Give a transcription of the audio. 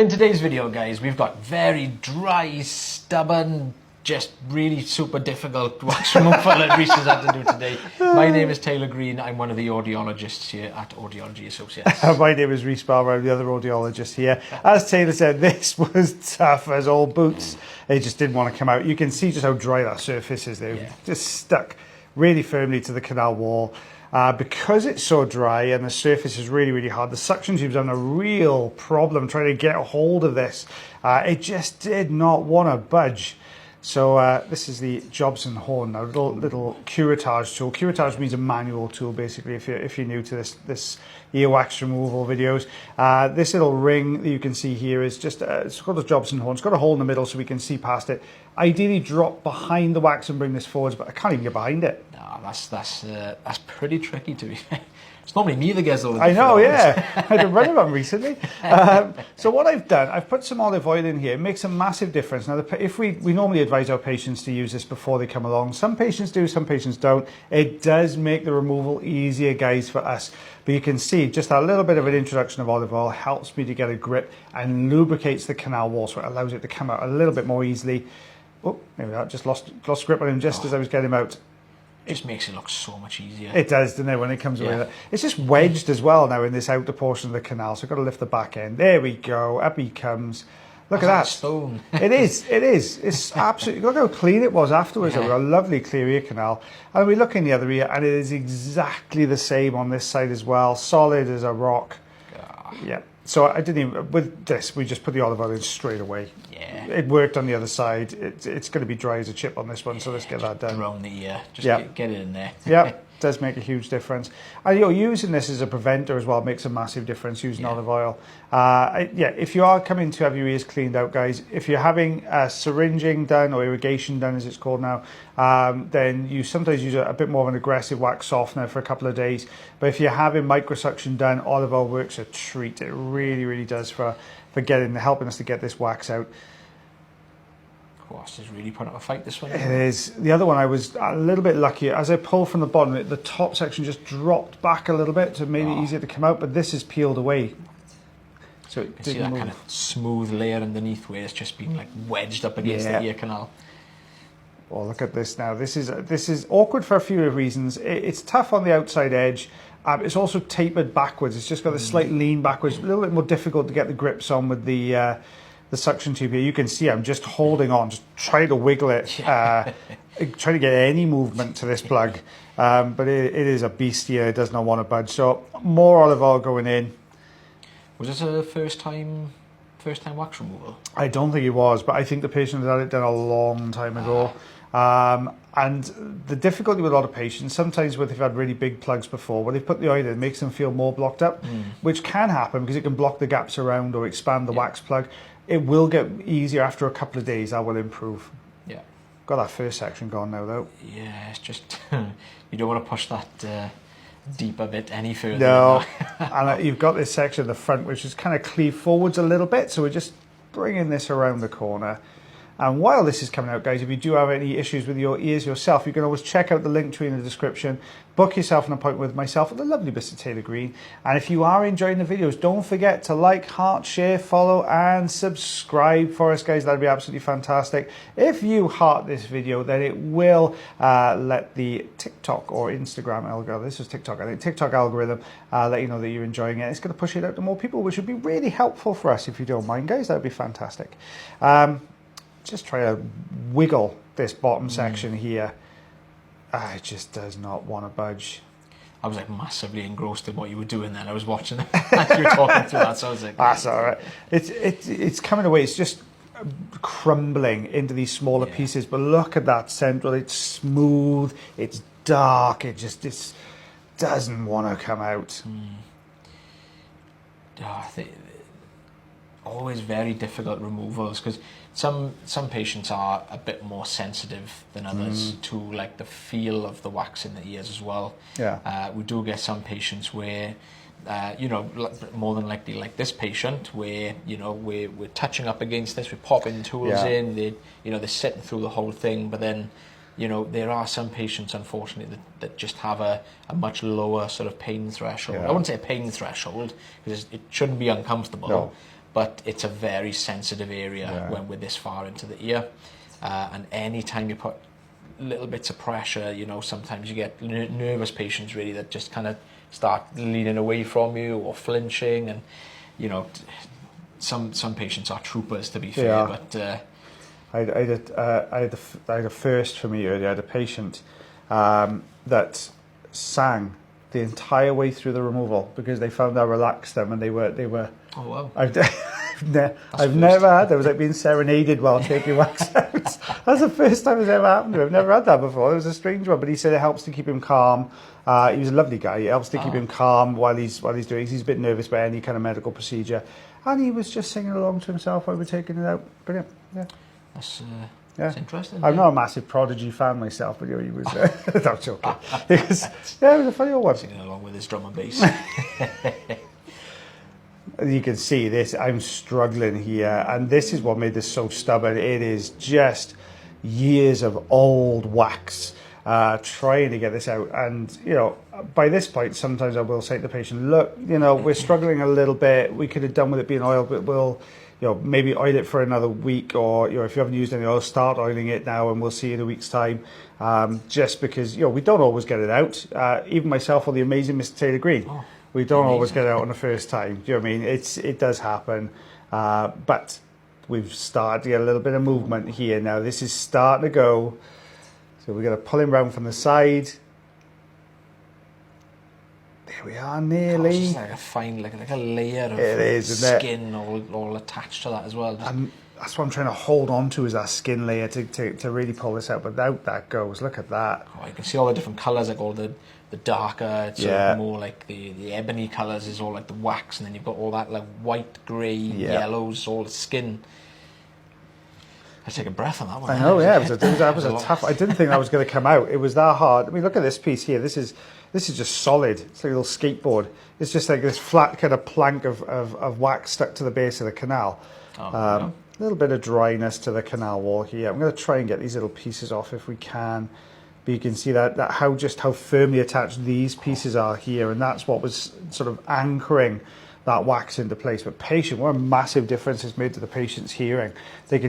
In today's video, guys, we've got very dry, stubborn, just really super difficult wax removal that Rhys has had to do today. My name is Taylor Green. I'm one of the audiologists here at Audiology Associates. My name is Rhys Barber. I'm the other audiologist here. As Taylor said, this was tough as all boots. It just didn't want to come out. You can see just how dry that surface is there. Yeah. Just stuck really firmly to the canal wall. Because it's so dry and the surface is really, really hard, the suction tube's having a real problem trying to get a hold of this. It just did not want to budge. So this is the Jobson Horn, a little curettage tool. Curettage means a manual tool, basically, if you're new to this earwax removal videos. This little ring that you can see here is just, it's called a Jobson Horn. It's got a hole in the middle so we can see past it. Ideally drop behind the wax and bring this forwards, but I can't even get behind it. No, that's pretty tricky to be fair. It's normally me that gets all the I know, yeah. I had to run around recently. So what I've done, I've put some olive oil in here. It makes a massive difference. Now, if we normally advise our patients to use this before they come along. Some patients do, some patients don't. It does make the removal easier, guys, for us. But you can see just a little bit of an introduction of olive oil helps me to get a grip and lubricates the canal wall, so it allows it to come out a little bit more easily. Oh, maybe I just lost grip on him just as I was getting him out. It just makes it look so much easier. It does, doesn't it, when it comes away. It's just wedged as well now in this outer portion of the canal, so I've got to lift the back end. There we go, up he comes. Look at that. Stone. It is. It's absolutely, look how clean it was afterwards. Yeah. We've got a lovely clear ear canal. And we look in the other ear, and it is exactly the same on this side as well. Solid as a rock. Yeah. So I didn't even, with this, we just put the olive oil in straight away. Yeah. It worked on the other side. It's going to be dry as a chip on this one, so let's get that done. Around the ear. Just get it in there. Yeah, does make a huge difference. And using this as a preventer as well makes a massive difference, using olive oil. If you are coming to have your ears cleaned out, guys, if you're having syringing done or irrigation done, as it's called now, then you sometimes use a bit more of an aggressive wax softener for a couple of days. But if you're having microsuction done, olive oil works a treat. It really, really does for helping us to get this wax out. This is really putting up a fight, this one. It is. The other one, I was a little bit luckier. As I pulled from the bottom, the top section just dropped back a little bit to make it easier to come out, but this is peeled away. So it see that kind of smooth layer underneath where it's just been like wedged up against the ear canal. Oh, look at this now. This is awkward for a few reasons. It's tough on the outside edge. It's also tapered backwards. It's just got this slight lean backwards. A little bit more difficult to get the grips on with the suction tube here. You can see I'm just holding on, just trying to wiggle it, trying to get any movement to this plug. But it is a beast here. It does not want to budge. So more olive oil going in. Was this a first time wax removal? I don't think it was, but I think the patient had it done a long time ago. And the difficulty with a lot of patients, sometimes when they've had really big plugs before, when they put the oil in, it makes them feel more blocked up, which can happen because it can block the gaps around or expand the wax plug. It will get easier after a couple of days. That will improve. Yeah. Got that first section gone now, though. Yeah, it's just you don't want to push that deep a bit any further. No, and you've got this section at the front which is kind of cleaved forwards a little bit, so we're just bringing this around the corner. And while this is coming out, guys, if you do have any issues with your ears yourself, you can always check out the link tree in the description. Book yourself an appointment with myself at the lovely Mr. Taylor Green. And if you are enjoying the videos, don't forget to like, heart, share, follow, and subscribe for us, guys. That'd be absolutely fantastic. If you heart this video, then it will let the TikTok or Instagram algorithm, this is TikTok, I think, TikTok algorithm, let you know that you're enjoying it. It's going to push it out to more people, which would be really helpful for us if you don't mind, guys. That would be fantastic. Just try to wiggle this bottom section here. It just does not want to budge. I was like massively engrossed in what you were doing then. I was watching it as you were talking through that, so I was like... That's all right. It's coming away. It's just crumbling into these smaller pieces. But look at that central. It's smooth. It's dark. It doesn't want to come out. I think always very difficult removals because some patients are a bit more sensitive than others to like the feel of the wax in the ears as well. Yeah. We do get some patients where more than likely like this patient where we're touching up against this, we're popping tools in, they're sitting through the whole thing, but then there are some patients, unfortunately, that just have a much lower sort of pain threshold. I wouldn't say a pain threshold, because it shouldn't be uncomfortable. No. but it's a very sensitive area when we're this far into the ear. And any time you put little bits of pressure, you know, sometimes you get nervous patients really that just kind of start leaning away from you or flinching, and you know, some patients are troopers, to be fair. But I had a first for me earlier. I had a patient that sang the entire way through the removal because they found I relaxed them, and they were. Oh wow! I've never had that. It was like being serenaded while taking wax out. That's the first time it's ever happened to me. I've never had that before. It was a strange one, but he said it helps to keep him calm. He was a lovely guy. It helps to keep him calm while he's doing. He's a bit nervous by any kind of medical procedure, and he was just singing along to himself while we were taking it out. Brilliant. Yeah. That's interesting. I'm not a massive Prodigy fan myself, but he was. I'm joking. It was a funny old one. Singing along with his drum and bass. You can see this. I'm struggling here, and this is what made this so stubborn. It is just years of old wax trying to get this out. And you know, by this point, sometimes I will say to the patient, "Look, you know, we're struggling a little bit. We could have done with it being oiled, but we'll." You know, maybe oil it for another week, or you know, if you haven't used any oil, start oiling it now, and we'll see you in a week's time. Just because you know we don't always get it out. Even myself or the amazing Mr. Taylor Green, we don't always get it out on the first time. Do you know what I mean? It does happen, but we've started to get a little bit of movement here now. This is starting to go. So we're going to pull him round from the side. There we are, nearly. It's like a fine, like a layer of skin all attached to that as well. And that's what I'm trying to hold on to, is that skin layer to really pull this out. But out that goes. Look at that. Oh, you can see all the different colours, like all the darker, it's sort of more like the ebony colours is all like the wax, and then you've got all that like white, grey, yellows, all the skin. I take a breath on that one. I know, yeah. That was a tough. I didn't think that was going to come out. It was that hard. I mean, look at this piece here. This is just solid. It's like a little skateboard. It's just like this flat kind of plank of wax stuck to the base of the canal. A little bit of dryness to the canal wall here. I'm going to try and get these little pieces off if we can. But you can see that how firmly attached these pieces are here, and that's what was sort of anchoring that wax into place. But what a massive difference it's made to the patient's hearing. They could